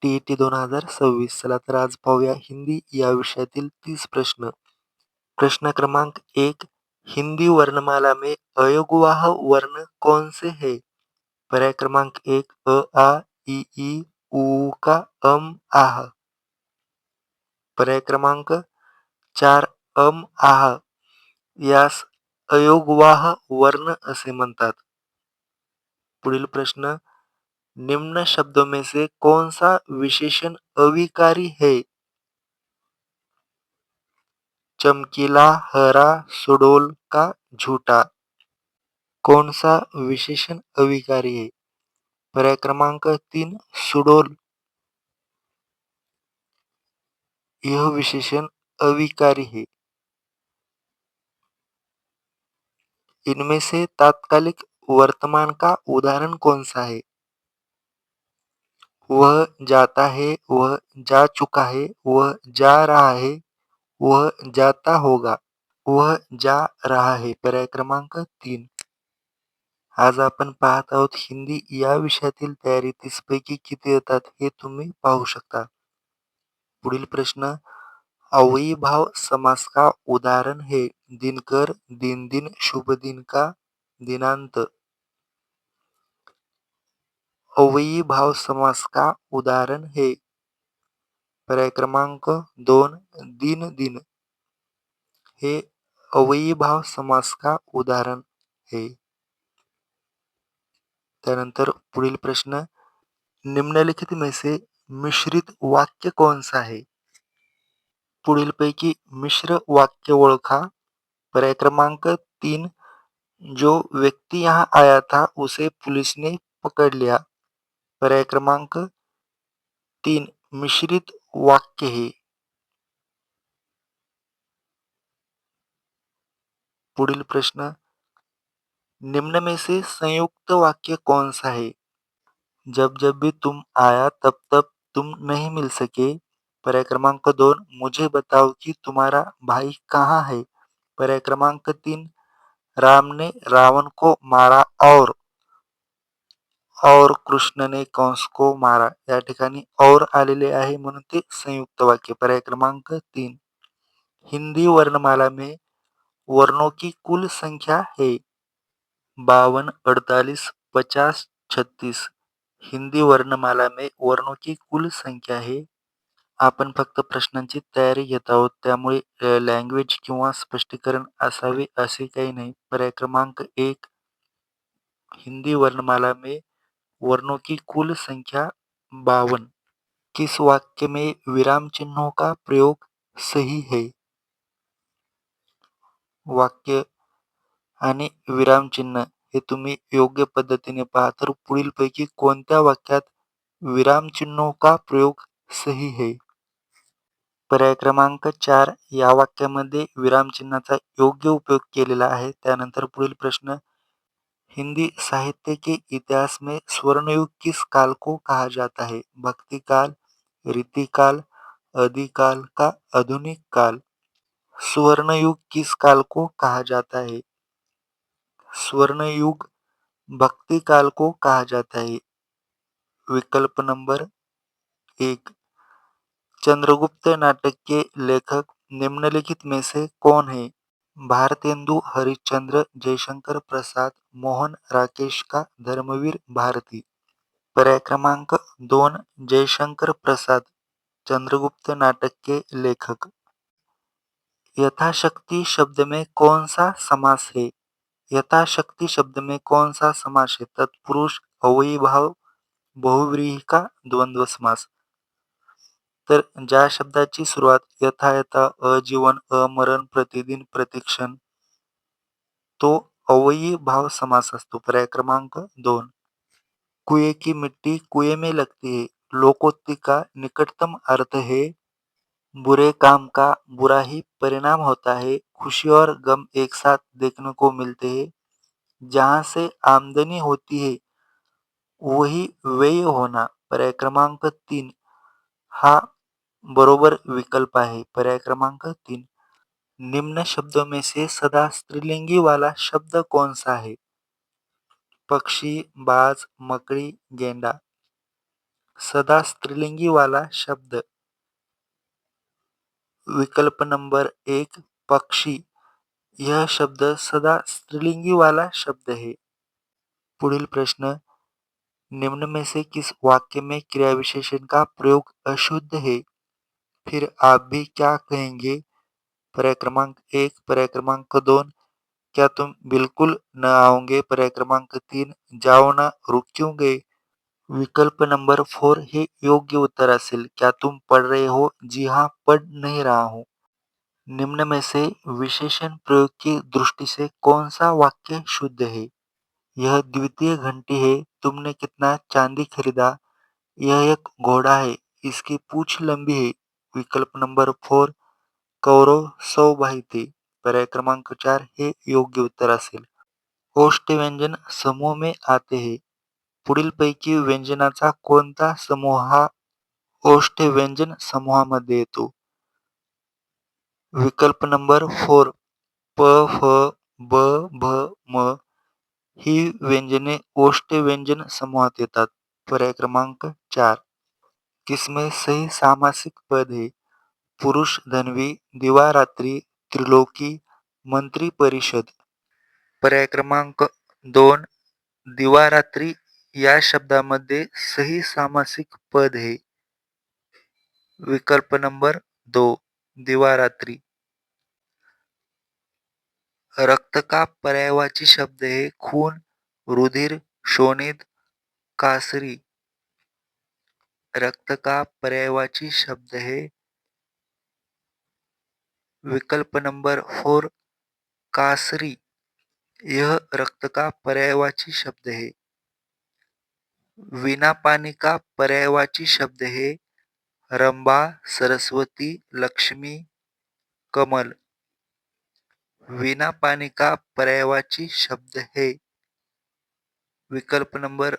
T-E-T 2026. चला तर आज पाहूया हिंदी या विषयातील 30 प्रश्न. प्रश्न क्रमांक 1. हिंदी वर्णमाला में अयोगवाह वर्ण कौन से है? पर्याय क्रमांक 1 अ, आ, इ, ई, उ, का, आह. पर्याय क्रमांक 4 आह यास अयोगवाह वर्ण असे म्हणतात. पुढील प्रश्न. निम्न शब्दों में से कौन सा विशेषण अविकारी है? चमकीला, हरा, सुडौल का झूठा. कौन सा विशेषण अविकारी है? पर्याय क्रमांक 3 सुडौल. यह विशेषण अविकारी है. इनमें से तात्कालिक वर्तमान का उदाहरण कौन सा है? वह जाता है, वह जा चुका है, वह जा रहा है, वह जाता होगा. वह जा रहा है. पर्याय क्रमांक 3. आज आपण पाहत आहोत हिंदी या विषयातील तयारी 30 पैकी किती येतात हे तुम्ही पाहू शकता. पुढील प्रश्न. अव्ययीभाव समास का उदाहरण है दिनकर, दिन दिन, शुभ दिन का दिनांत. अव्ययीभाव समास का उदाहरण है. पर्याय क्रमांक 2 दिन दिन. हे अव्ययीभाव समास का उदाहरण है. त्यानंतर पुढील प्रश्न. निम्नलिखित में से मिश्रित वाक्य कौन सा है? पुढील पैकी मिश्र वाक्य ओळखा. पर्याय क्रमांक 3 जो व्यक्ति यहाँ आया था उसे पुलिस ने पकड़ लिया. पर्याय क्रमांक 3 मिश्रित वाक्य है. पुढील प्रश्न. निम्न में से संयुक्त वाक्य कौन सा है? जब जब भी तुम आया तब तब तुम नहीं मिल सके. पर्याय क्रमांक 2 मुझे बताओ कि तुम्हारा भाई कहाँ है. पर्याय क्रमांक 3 राम ने रावण को मारा और कृष्ण ने कंस को मारा. या ठिकाणी और आलेले आहे म्हणून ते संयुक्त वाक्य. पर्याय क्रमांक 3. हिंदी वर्णमाला में वर्णों की कुल संख्या है 52, 48, 50, 36. हिंदी वर्णमाला में वर्णों की कुल संख्या है. आपण फक्त प्रश्नांची तयारी घेत आहोत त्यामुळे लँग्वेज किंवा स्पष्टीकरण असावे असे काही नाही. पर्याय क्रमांक 1 हिंदी वर्णमाला में वर्णों की कुल संख्या 52. किस वाक्य में विराम चिन्हों का प्रयोग सही है? वाक्य आणि विरामचिन्ह हे तुम्ही योग्य पद्धतीने पहा. तर पुढीलपैकी कोणत्या वाक्यात विरामचिन्हों का प्रयोग सही है? पर्याय क्रमांक 4 या वाक्यामध्ये विरामचिन्हाचा योग्य उपयोग केलेला आहे. त्यानंतर पुढील प्रश्न. हिंदी साहित्य के इतिहास में स्वर्णयुग किस काल को कहा जाता है? भक्ति काल, रीतिकाल, आदिकाल का आधुनिक काल. स्वर्णयुग किस काल को कहा जाता है? स्वर्णयुग भक्ति काल को कहा जाता है. विकल्प नंबर 1. चंद्रगुप्त नाटक के लेखक निम्नलिखित में से कौन है? भारतेंदु हरिश्चंद्र, जयशंकर प्रसाद, मोहन राकेश का धर्मवीर भारती. पर्याय क्रमांक 2 जयशंकर प्रसाद चंद्रगुप्त नाटक के लेखक. यथाशक्ति शब्द में कौन सा समास है? यथाशक्ति शब्द में कौन सा समास है? तत्पुरुष, अव्ययीभाव, बहुव्रीहि का द्वंद्व समास. तर ज्या शब्दाची सुरुवात यथा यथा, अजीवन, अमरण, प्रतिदिन, प्रतिक्षण तो अव्ययीभाव समास असतो. पर्याय क्रमांक 2. कुएं की मिट्टी कुएं में लगती है. लोकोक्ति का निकटतम अर्थ है बुरे काम का बुरा ही परिणाम होता है. खुशी और गम एक साथ देखने को मिलते हैं. जहां से आमदनी होती है वही व्यय होना. पर्याय क्रमांक 3 हा बरोबर विकल्प आहे. पर्याय क्रमांक 3. निम्न शब्दों में से सदा स्त्रीलिंगी वाला शब्द कौन सा है? पक्षी, बाज, मकड़ी, गेंडा. सदा स्त्रीलिंगी वाला शब्द। विकल्प नंबर 1 पक्षी। यह शब्द सदा स्त्रीलिंगी वाला शब्द है। पुढील प्रश्न, निम्न में से किस वाक्य में क्रिया विशेषण का प्रयोग अशुद्ध है? फिर आप भी क्या कहेंगे? पर्याय क्रमांक 1, पर्याय क्रमांक 2, क्या तुम बिल्कुल न आओगे? पर्याय क्रमांक 3, जाओ ना, रुक क्यों गए? विकल्प नंबर 4 हे योग्य उत्तर असेल. क्या तुम पढ़ रहे हो? जी हाँ, पढ़ नहीं रहा हूँ. निम्न में से विशेषण प्रयोग की दृष्टि से कौन सा वाक्य शुद्ध है? यह द्वितीय घंटी है. तुमने कितना चांदी खरीदा? यह एक घोड़ा है. इसकी पूंछ लंबी है. विकल्प नंबर 4 कौरव 100 भाई थे. पर्याय क्रमांक 4 हे योग्य उत्तर असेल. ओष्ठ व्यंजन समूह में आते हैं. पुढीलपैकी व्यंजनाचा कोणता समूह हा ओष्ठ व्यंजन समूहामध्ये येतो? विकल्प नंबर 4 प, फ, ब, भ, म ही व्यंजने ओष्ठ व्यंजन समूहात येतात. पर्याय क्रमांक 4 किसमें सही सामासिक पद है? पुरुष धन्वी, दिवारात्री, त्रिलोकी, मंत्री परिषद. पर्याय क्रमांक 2 दिवारात्री या शब्दामध्ये सही सामासिक पद है. विकल्प नंबर 2 दिवारात्री. रक्त का पर्यायवाची शब्द है खून, रुधिर, शोणित, कासरी. रक्त का पर्यायवाची शब्द है विकल्प नंबर 4 कासरी. यह रक्त का पर्यायवाची शब्द है. वीणा पानी का पर्यायवाची शब्द है रंबा, सरस्वती, लक्ष्मी, कमल. वीणा पानी का पर्यायवाची शब्द है विकल्प नंबर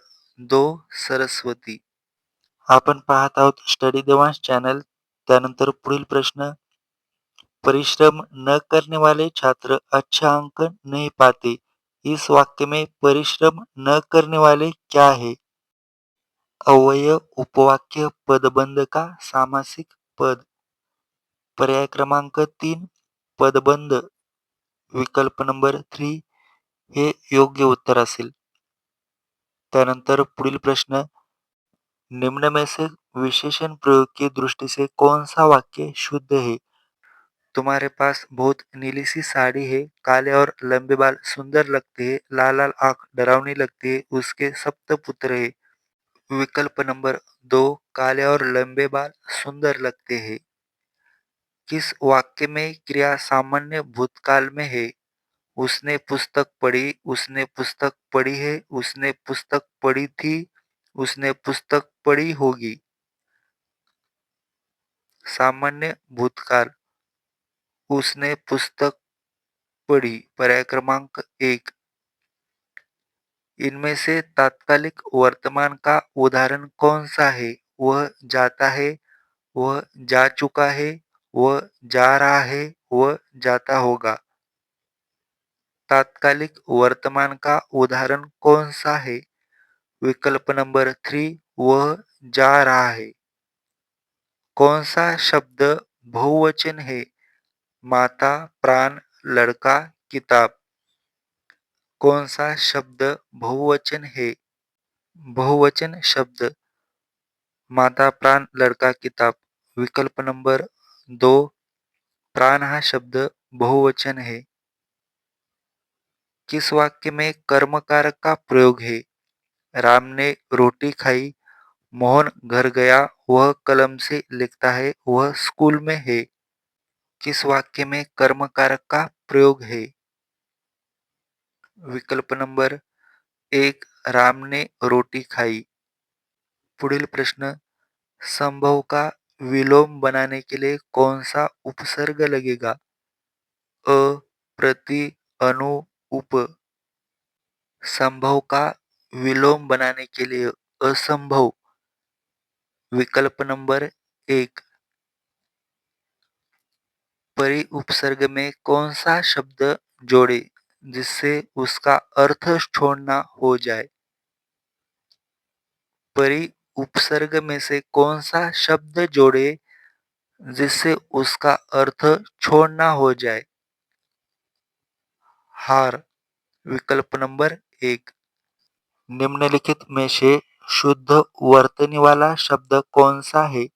2 सरस्वती. आपण पाहत आहोत स्टडी देवांश चॅनल. त्यानंतर पुढील प्रश्न, परिश्रम न करने वाले छात्र अच्छा अंक नहीं पाते. इस वाक्य में परिश्रम न करने वाले क्या है? अव्यय, उपवाक्य, पदबंध का सामासिक पद. पर्याय क्रमांक 3 पदबंध. विकल्प नंबर 3 हे योग्य उत्तर असेल. त्यानंतर पुढील प्रश्न, निम्न में से विशेषण प्रयोग की दृष्टि से कौन सा वाक्य शुद्ध है? तुम्हारे पास बहुत नीली सी साड़ी है, काले और लंबे बाल सुंदर लगते हैं, लाल लाल आंख डरावनी लगती है, उसके सप्त पुत्र है. विकल्प नंबर 2 काले और लंबे बाल सुंदर लगते हैं. किस वाक्य में क्रिया सामान्य भूतकाल में है? उसने पुस्तक पढ़ी, उसने पुस्तक पढ़ी है, उसने पुस्तक पढ़ी थी, उसने पुस्तक पढ़ी होगी. सामान्य भूतकाल. उसने पुस्तक पढ़ी. पर्याय क्रमांक 1. इनमें से तात्कालिक वर्तमान का उदाहरण कौन सा है? वह जाता है, वह जा चुका है, वह जा रहा है, वह जाता होगा. तात्कालिक वर्तमान का उदाहरण कौन सा है? विकल्प नंबर 3 वह जा रहा है. कौन सा शब्द बहुवचन है? माता, प्राण, लड़का, किताब. कौन सा शब्द बहुवचन है? बहुवचन शब्द माता, प्राण, लड़का, किताब. विकल्प नंबर 2 प्राण हा शब्द बहुवचन है. किस वाक्य में कर्मकारक का प्रयोग है? राम ने रोटी खाई, मोहन घर गया, वह कलम से लिखता है, वह स्कूल में है. किस वाक्य में कर्मकारक का प्रयोग है? विकल्प नंबर 1 राम ने रोटी खाई. पुढील प्रश्न, संभव का विलोम बनाने के लिए कौन सा उपसर्ग लगेगा? अ, प्रति, अनु, उप. संभव का विलोम बनाने के लिए असंभव. विकल्प नंबर 1 परि उपसर्ग में कौन सा शब्द जोड़े जिससे उसका अर्थ छोड़ना हो जाए? परि उपसर्ग में से कौन सा शब्द जोड़े जिससे उसका अर्थ छोड़ना हो जाए? हार। विकल्प नंबर 1। निम्नलिखित में से शुद्ध वर्तनी वाला शब्द कौन सा है?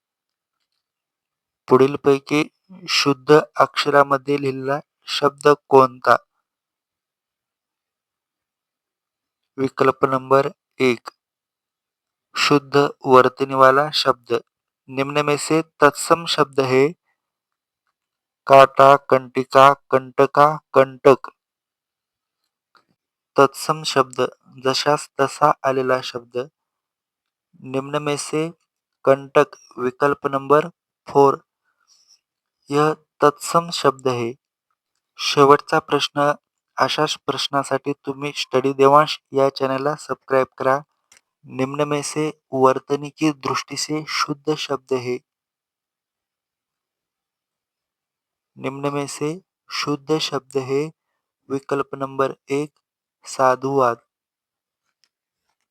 पुढीलपैकी शुद्ध अक्षरामध्ये लिहिलेला शब्द कोणता? विकल्प नंबर 1। शुद्ध वर्तनी वाला शब्द। निम्न में से तत्सम शब्द है काटा, कंटिका, कंटका, कंटक। तत्सम शब्द जशास तसा आलेला शब्द। निम्न में से कंटक विकल्प नंबर 4 यह तत्सम शब्द है. शेवटचा प्रश्न. अशाच प्रश्नासाठी तुम्ही स्टडी देवांश या चॅनलला सबस्क्राइब करा. निम्न में से वर्तनी की दृष्टि से शुद्ध शब्द है. निम्न में से शुद्ध शब्द है विकल्प नंबर 1 साधुवाद.